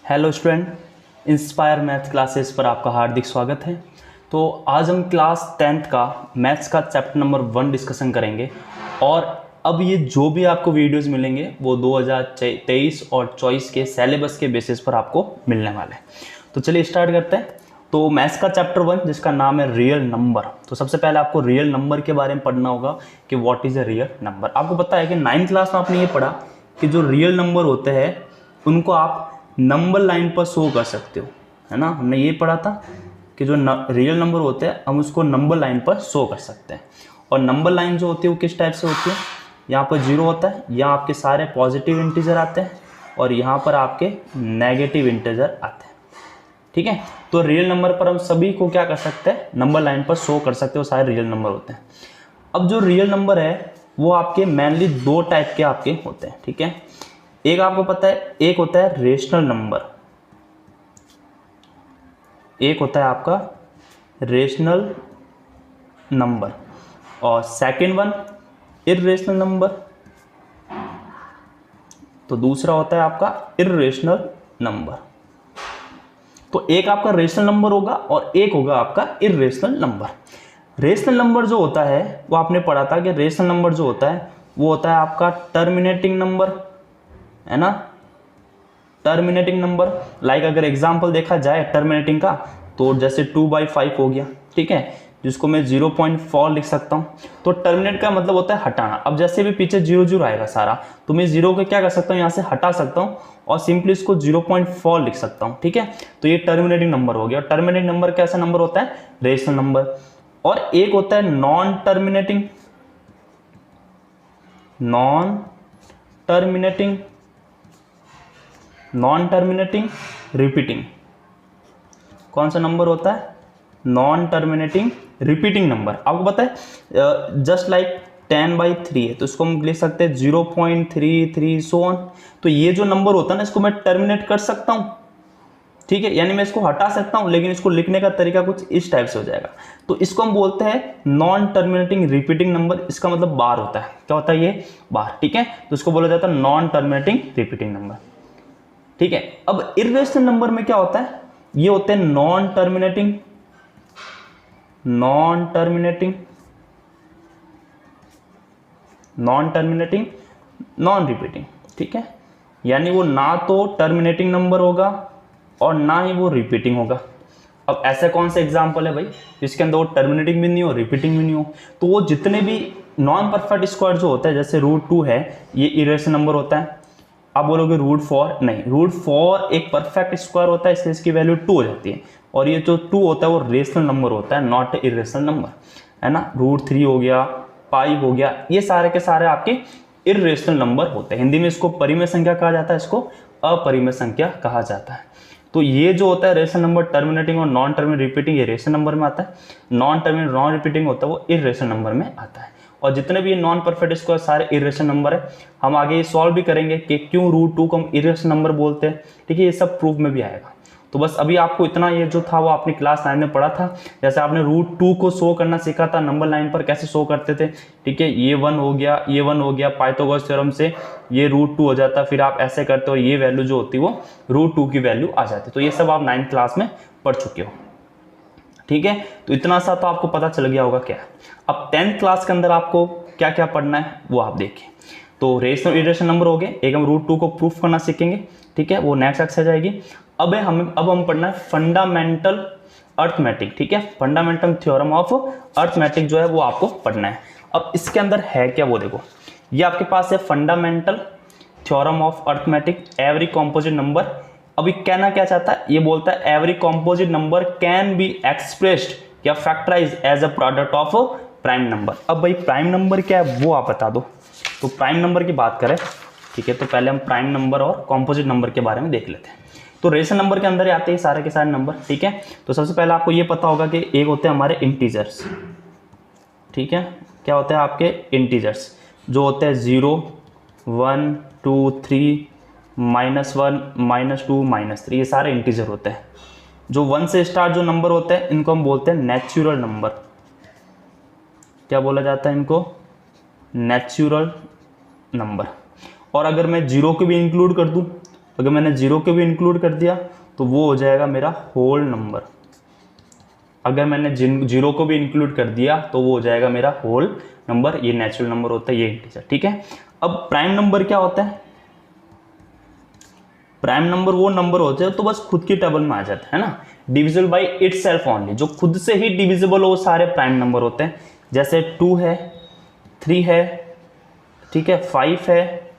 Hello student, inspire math classes पर आपका हार्दिक स्वागत है। तो आज हम क्लास 10th का मैथ्स का चैप्टर नंबर 1 डिस्कशन करेंगे। और अब ये जो भी आपको वीडियोस मिलेंगे वो 2023 और 24 के सिलेबस के बेसिस पर आपको मिलने वाले हैं। तो चलिए स्टार्ट करते हैं। तो मैथ्स का चैप्टर 1 जिसका नाम है रियल नंबर। तो सबसे पहले आपको रियल नंबर के बारे में पढ़ना होगा कि what is a real number. आपको पता है कि 9th क्लास में आपने ये पढ़ा कि जो रियल नंबर होते हैं उनको आप नंबर लाइन पर शो कर सकते हो, है ना। हमने ये पढ़ा था कि जो रियल नंबर होते हैं हम उसको नंबर लाइन पर शो कर सकते हैं। और नंबर लाइन जो होती है वो किस टाइप से होती है, यहाँ पर जीरो होता है, यहाँ आपके सारे पॉजिटिव इंटीजर आते हैं और यहाँ पर आपके नेगेटिव इंटीजर आते हैं। ठीक है, तो रियल नंबर पर हम सभी को क्या कर सकते हैं, नंबर लाइन पर शो कर सकते हो, सारे रियल नंबर होते हैं। अब जो रियल नंबर है वो आपके मेनली दो टाइप के आपके होते हैं। ठीक है, एक आपको पता है, एक होता है रेशनल नंबर, एक होता है आपका रेशनल नंबर, और सेकंड वन इर्रेशनल नंबर। तो दूसरा होता है आपका इर्रेशनल नंबर। तो एक आपका रेशनल नंबर होगा और एक होगा आपका इर्रेशनल नंबर। रेशनल नंबर जो होता है वो आपने पढ़ा था कि रेशनल नंबर जो होता है वो होता है आपका टर्मिनेटिंग नंबर, है ना। टर्मिनेटिंग नंबर, लाइक अगर एग्जांपल देखा जाए टर्मिनेटिंग का, तो जैसे 2/5 हो गया, ठीक है, जिसको मैं 0.4 लिख सकता हूँ। तो टर्मिनेट का मतलब होता है हटाना। अब जैसे भी पीछे 0 आएगा सारा, तो मैं 0 को क्या कर सकता हूँ, यहाँ से हटा सकता हूँ और सिंपली इसको 0.4 लिख सकता हूँ। ठीक है, तो ये टर्मिनेटिंग नंबर हो गया। और टर्मिनेटिंग नंबर कैसा नंबर होता है, रेशनल नंबर। और एक होता है non terminating, non terminating repeating. कौन सा नंबर होता है, नॉन टर्मिनेटिंग रिपीटिंग नंबर। आपको पता है जस्ट लाइक 10/3 है, तो इसको हम लिख सकते हैं 0.33 सो ऑन। तो ये जो नंबर होता है ना, इसको मैं टर्मिनेट कर सकता हूँ। ठीक है, यानी मैं इसको हटा सकता हूँ, लेकिन इसको लिखने का तरीका कुछ इस टाइप से हो जाएगा। तो इसको हम बोलते हैं नॉन टर्मिनेटिंग रिपीटिंग नंबर। इसका मतलब बार होता है, क्या होता है ये, बार। ठीक है, तो इसको बोला जाता है नॉन टर्मिनेटिंग रिपीटिंग नंबर। ठीक है, अब इर्रेशनल नंबर में क्या होता है, ये होते हैं नॉन टर्मिनेटिंग नॉन रिपीटिंग। ठीक है, यानी वो ना तो टर्मिनेटिंग नंबर होगा और ना ही वो रिपीटिंग होगा। अब ऐसे कौन से एग्जाम्पल है भाई जिसके अंदर वो टर्मिनेटिंग भी नहीं हो, रिपीटिंग भी नहीं हो। तो वो जितने भी नॉन परफेक्ट स्क्वायर जो होता है, जैसे √2 है, ये इरेशनल नंबर होता है। आप बोलोगे √4 नहीं, √4 एक परफेक्ट स्क्वायर होता है, इसलिए इसकी वैल्यू 2 हो जाती है। और ये जो 2 होता है वो रेशनल नंबर होता है, नॉट इरेशनल नंबर, है ना। √3 हो गया, पाई हो गया, ये सारे के सारे आपके इरेशनल नंबर होते हैं। हिंदी में इसको परिमेय संख्या कहा जाता है, इसको अपरिमेय संख्या कहा जाता है। तो ये जो होता है रेशनल नंबर, टर्मिनेटिंग और नॉन टर्मिनेटिंग रिपीटिंग, ये रेशनल नंबर में आता है। नॉन टर्मिनेटिंग नॉन रिपीटिंग होता है वो इरेशनल नंबर में आता है। और जितने भी नॉन परफेक्ट स्क्वायर सारे इरेशनल नंबर है। हम आगे ये सॉल्व भी करेंगे कि क्यों √2 को हम इरेशनल नंबर बोलते हैं। ठीक है, ये सब प्रूफ में भी आएगा। तो बस अभी आपको इतना, ये जो था वो आपने क्लास 9 में पढ़ा था। जैसे आपने √2 को शो करना सीखा था, नंबर लाइन पर कैसे शो करते थे। ठीक है, ये 1 हो गया, ये 1 हो गया, पाइथागोरस थ्योरम से ये √2 हो जाता, फिर आप ऐसे करते हो, ये वैल्यू जो होती है वो √2 की वैल्यू आ जाती। तो ये सब आप 9th क्लास में पढ़ चुके हो। ठीक है, तो इतना सा तो आपको पता चल गया होगा क्या। अब 10th क्लास के अंदर आपको क्या क्या पढ़ना है वो आप देखिए। तो रेशनल इरेशनल नंबर हो गए, एक हम √2 को प्रूफ करना सीखेंगे। ठीक है, वो नेक्स्ट एक्सरसाइज आएगी। अब हम पढ़ना है फंडामेंटल अर्थमेटिक। ठीक है, फंडामेंटल थ्योरम ऑफ अर्थमेटिक जो है वो आपको पढ़ना है। अब इसके अंदर है क्या वो देखो, ये आपके पास है fundamental theorem of arithmetic, every composite number. अभी कहना क्या चाहता है, ये बोलता है every composite number can be expressed या factorise as a product of prime number. अब भाई प्राइम नंबर क्या है वो आप बता दो। तो प्राइम नंबर की बात करें, ठीक है, तो पहले हम प्राइम नंबर और कॉम्पोजिट नंबर के बारे में देख लेते हैं। तो रेशनल नंबर के अंदर आते हैं सारे के सारे नंबर। ठीक है, तो सबसे पहले आपको ये पता होगा कि एक होते हैं हमारे इंटीजर्स। ठीक है, क्या होते हैं आपके इंटीजर्स, जो होते हैं 0, 1, 2, 3, -1, -2, -3, ये सारे इंटीजर होते हैं। जो 1 से स्टार्ट जो नंबर होते हैं इनको हम बोलते हैं नेचुरल नंबर। क्या बोला जाता है इनको, नेचुरल नंबर। और अगर मैं 0 को भी इंक्लूड कर दूं अगर मैंने 0 को भी इंक्लूड कर दिया तो वो हो जाएगा मेरा होल नंबर। अगर मैंने 0 को भी इंक्लूड कर दिया तो वो हो जाएगा मेरा होल नंबर। ये नेचुरल नंबर होता है, ये इंटीजर। ठीक है, अब प्राइम नंबर क्या होता है? प्राइम नंबर वो नंबर होते हैं तो बस खुद की टेबल में आ जाता है ना, डिविजिबल बाई इटसेल्फ ओनली, जो खुद से ही डिविजिबल हो, वो सारे प्राइम नंबर होते हैं। जैसे 2 है, 3 है, ठीक है, 5 है,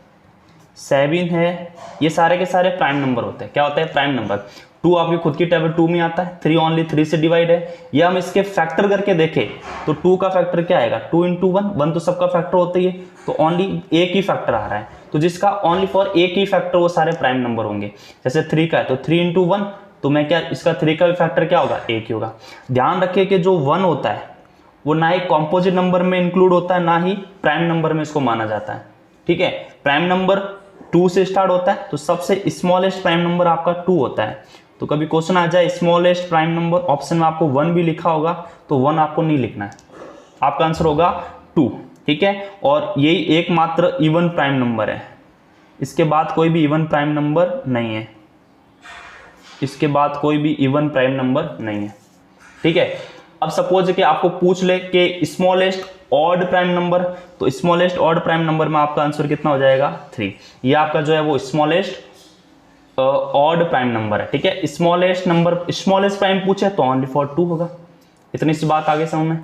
7 है, ये सारे के सारे प्राइम नंबर होते हैं। क्या होता है? Prime number. 2 आपकी खुद की टेबल 2 में आता है, 3 ओनली 3 से डिवाइड है। या हम इसके फैक्टर करके देखें तो 2 का फैक्टर क्या आएगा? 2 इंटू 1, 1 तो सबका फैक्टर होता ही है, तो ओनली एक ही फैक्टर आ रहा है, तो जिसका ओनली फॉर एक ही फैक्टर वो सारे प्राइम नंबर होंगे। जैसे 3 का है तो 3 इंटू 1, तो मैं क्या, इसका 3 का भी फैक्टर क्या होगा? एक ही होगा। ध्यान रखिए कि जो 1 होता है वो ना ही कॉम्पोजिट नंबर में इंक्लूड होता है, ना ही प्राइम नंबर में इसको माना जाता है। ठीक है, प्राइम नंबर 2 से स्टार्ट होता है, तो सबसे स्मॉलेस्ट प्राइम नंबर आपका 2 होता है। तो कभी क्वेश्चन आ जाए स्मॉलेस्ट प्राइम नंबर, ऑप्शन में आपको 1 भी लिखा होगा तो 1 आपको नहीं लिखना है, आपका आंसर होगा 2। ठीक है, और यही एकमात्र इवन प्राइम नंबर है, इसके बाद कोई भी इवन प्राइम नंबर नहीं है, इसके बाद कोई भी इवन प्राइम नंबर नहीं है। ठीक है, अब सपोज कि आपको पूछ ले कि स्मॉलेस्ट ऑड प्राइम नंबर, तो स्मॉलेस्ट ऑड प्राइम नंबर में आपका आंसर कितना हो जाएगा? 3। ये आपका जो है वो स्मॉलेस्ट ऑड प्राइम नंबर है। ठीक है, स्मॉलेस्ट नंबर, स्मॉलेस्ट प्राइम पूछे तो ओनली फॉर 2 होगा। इतनी सी बात आगे समझ में।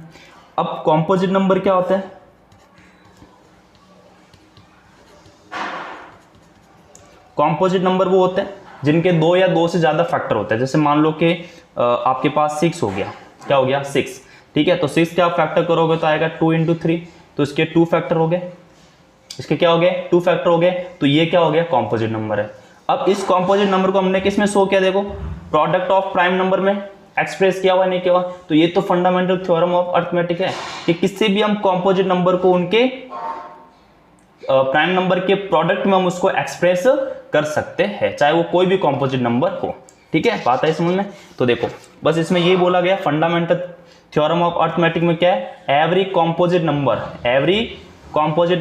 अब कॉम्पोजिट नंबर क्या होता है? कॉम्पोजिट नंबर वो होते हैं जिनके 2 या 2 से ज्यादा फैक्टर होते हैं। जैसे मान लो कि आपके पास 6 हो गया, क्या हो गया? 6। ठीक है, तो 6 के आप फैक्टर करोगे तो आएगा 2 इंटू 3, तो इसके 2 फैक्टर हो गए, इसके क्या हो गए? 2 फैक्टर हो गए, तो ये क्या हो गया? कॉम्पोजिट नंबर है। अब इस कॉम्पोजिट नंबर को हमने किसमें शो किया? देखो, प्रोडक्ट ऑफ प्राइम नंबर में एक्सप्रेस किया हुआ, नहीं किया हुआ। तो ये तो फंडामेंटल थ्योरम ऑफ अर्थमेटिक है कि किसी भी हम कॉम्पोजिट नंबर को उनके प्राइम नंबर के प्रोडक्ट में हम उसको एक्सप्रेस कर सकते हैं, चाहे वो कोई भी कॉम्पोजिट नंबर हो। ठीक है, बात है समझ में। तो देखो, बस इसमें यही बोला गया फंडामेंटल थ्योरम ऑफ अर्थमेटिक में क्या है? Every composite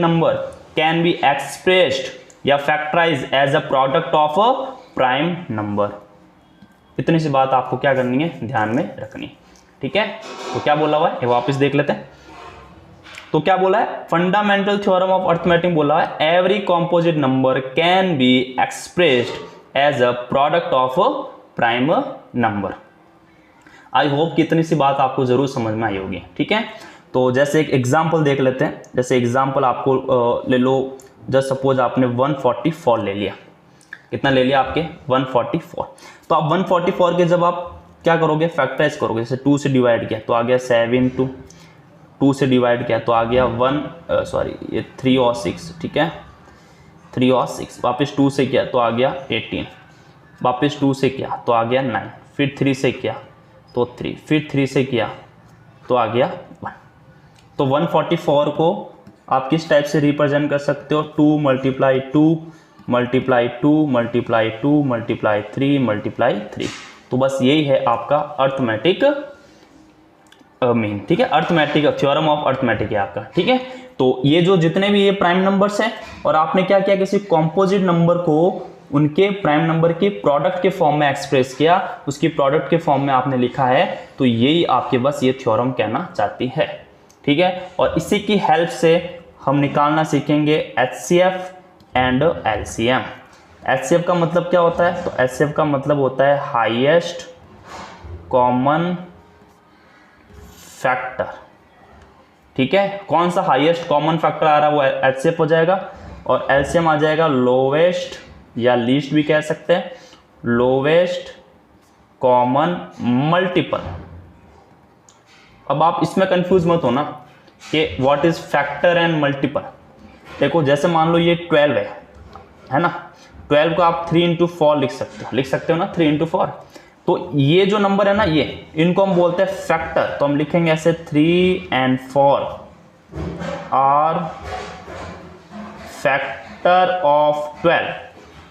number can be expressed या factorise as a product of a prime number. इतनी सी बात आपको क्या करनी है? ध्यान में रखनी। ठीक है, तो क्या बोला हुआ है ये वापस देख लेते हैं। तो क्या बोला है? फंडामेंटल थ्योरम ऑफ अर्थमेटिक बोला है every composite number can be expressed as a product of a prime number. I hope कि इतनी सी बात आपको जरूर समझ में आई होगी। ठीक है, तो जैसे एक एग्जांपल देख लेते हैं। जैसे एग्जांपल आपको ले लो, जस्ट सपोज आपने 144 ले लिया। कितना ले लिया? आपके 144। तो आप 144 के जब आप क्या करोगे? फैक्टराइज करोगे। जैसे 2 से डिवाइड किया तो आ गया 7, 2 से डिवाइड किया तो आ गया 3 और 6। ठीक है, 3 और 6, वापस 2 से किया तो आ गया 18, वापस 2 से किया तो आ गया 9, फिर 3 से किया तो 3, फिर 3 से किया तो आ गया 1। तो 144 को आप किस टाइप से रिप्रेजेंट कर सकते हो? 2 multiply 2 multiply 2 multiply 2 multiply 3 multiply 3। तो बस यही है आपका अर्थमेटिक मीन। ठीक है, अर्थमेटिक थ्योरम ऑफ अर्थमेटिक है आपका। ठीक है, तो ये जो जितने भी ये प्राइम नंबर्स हैं, और आपने क्या किया? किसी कॉम्पोजिट नंबर को उनके प्राइम नंबर के प्रोडक्ट के फॉर्म में एक्सप्रेस किया, उसकी प्रोडक्ट के फॉर्म में आपने लिखा है, तो यही आपके बस ये थ्योरम कहना चाहती है। ठीक है, और इसी की हेल्प से हम निकालना सीखेंगे HCF एंड LCM। HCF का मतलब क्या होता है? तो HCF का मतलब होता है हाईएस्ट कॉमन फैक्टर। ठीक है, कौन सा हाईएस्ट कॉमन फैक्टर आ रहा है वो HCF हो जाएगा, और LCM आ जाएगा लोवेस्ट या लीस्ट भी कह सकते हैं, लोवेस्ट कॉमन मल्टीपल। अब आप इसमें कंफ्यूज मत होना कि what is factor and multiple. देखो, जैसे मान लो ये 12 है ना, 12 को आप 3 इंटू 4 लिख सकते हो ना, 3 इंटू 4। तो ये जो नंबर है ना, ये इनको हम बोलते हैं फैक्टर। तो हम लिखेंगे ऐसे 3 and 4 are factor of 12।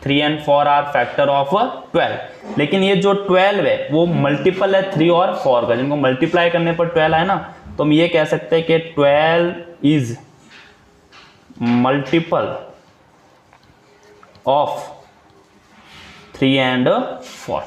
3 and 4 are factor of 12। लेकिन ये जो 12 है वो मल्टीपल है 3 और 4 का, जिनको मल्टीप्लाई करने पर 12 है ना, तो हम ये कह सकते हैं कि 12 इज मल्टीपल ऑफ 3 एंड 4।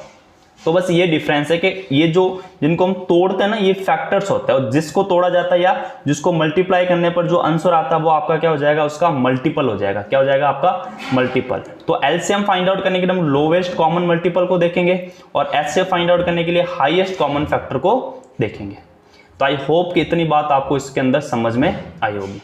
तो बस ये डिफरेंस है कि ये जो जिनको हम तोड़ते हैं ना ये फैक्टर्स होते हैं, और जिसको तोड़ा जाता है या जिसको मल्टीप्लाई करने पर जो आंसर आता है वो आपका क्या हो जाएगा, उसका मल्टीपल हो जाएगा। क्या हो जाएगा आपका मल्टीपल। तो एलसीएम फाइंड आउट करने के लिए हम लोवेस्ट कॉमन मल्टीपल को देखेंगे और एचसीएफ फाइंड आउट करने के लिए हाईएस्ट कॉमन फैक्टर को देखेंगे। तो आई होप कि इतनी बात आपको इसके अंदर समझ में आई होगी।